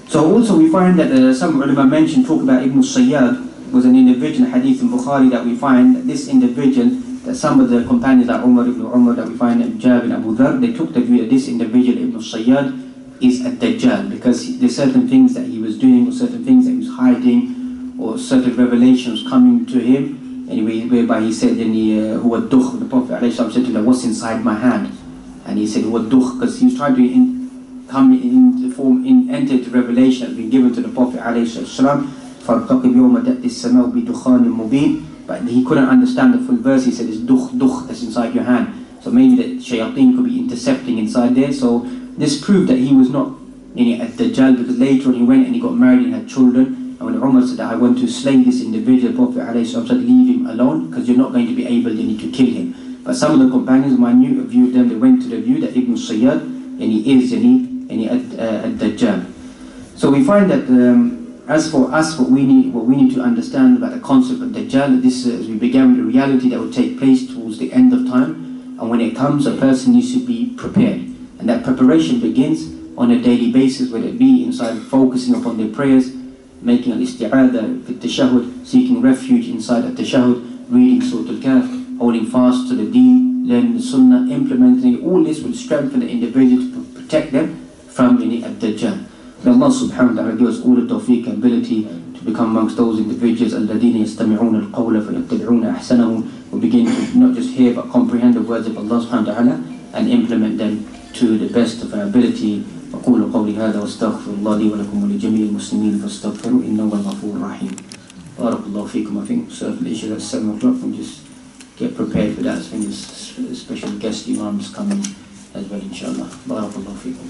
So also we find that some ulama mentioned, talk about Ibn Sayyad, was an individual hadith in Bukhari that we find that this individual, that some of the companions like Ibn Umar that we find in Jabir and Abu Dhar, they took the view that this individual Ibn Sayyad is a Dajjal, because there's certain things that he was doing, or certain things that he was hiding, or certain revelations coming to him, anyway, whereby he said in the Huwa Dukh, the Prophet ﷺ said to him, what's inside my hand? And he said Huwa Dukh, because he was trying to enter the revelation that had been given to the Prophet ﷺ. فَارْتَقِبْ يَوْمَ تَأْتِي السَّمَاءُ بِدُخَانٍ مُبِينٍ. But he couldn't understand the full verse. He said it's dukh that's inside your hand. So maybe that shayateen could be intercepting inside there. So this proved that he was not at Dajjal, because later on he went and he got married and had children. And when Umar said that I want to slay this individual, Prophet ﷺ said leave him alone, because you're not going to be able to kill him. But some of the companions, my new view of them, they went to the view that Ibn Sayyad and he is Dajjal. So we find that as for us, what we need to understand about the concept of Dajjal, that this, as we began with, the reality that will take place towards the end of time, and when it comes, a person needs to be prepared, and that preparation begins on a daily basis, whether it be inside focusing upon their prayers, making al-isti'adha fi tashahhud, seeking refuge inside at-tashahhud, reading Surah Al-Kahf, holding fast to the deen, learning the sunnah, implementing it. All this will strengthen the individual to protect them from Dajjal. May Allah subhanahu wa ta'ala give us all the tawfiq and ability to become amongst those individuals الَّذِينَ يَسْتَمِعُونَ الْقَوْلَ فَيَتَّبِعُونَ أَحْسَنَهُ, who begin to not just hear but comprehend the words of Allah subhanahu wa ta'ala and implement them to the best of our ability. أقول قولي هذا واستغفر الله لي ولكم ولجميع المسلمين فاستغفروا إنه هو الغفور الرحيم. بارك الله فيكم. I think serve the issue at 7 o'clock, and just get prepared for that. I think this special guest Imam is coming as well, inshallah. بارك الله فيكم.